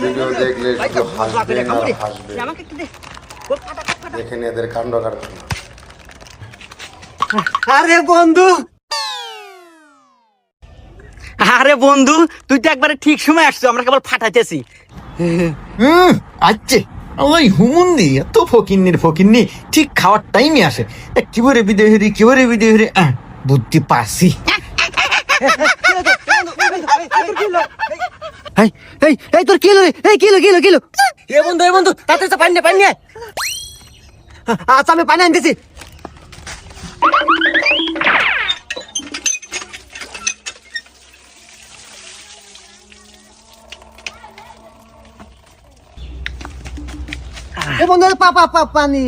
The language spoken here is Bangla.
ভিডিও দেখলে শুধু হাসবেন আর হাসবেন। দেখেন এদের কাণ্ড কারখানা। আরে বন্ধু, আরে বন্ধু, তুই তো একবারে ঠিক সময় আসছো, আমরা কেবল ফাটাইতেছি। আচ্ছা, ওই হুমুন্দি এত ফকিন্নি ঠিক খাওয়ার টাইমে আসে। কিভাবে বিদয় হরি বুদ্ধি পারছি। এই তোর কিলো রে, এই কিলো এ বন্ধু তাতে তো পানি নে। আচ্ছা, আমি পানি আনতেছি। এ বন্ধু, পানি।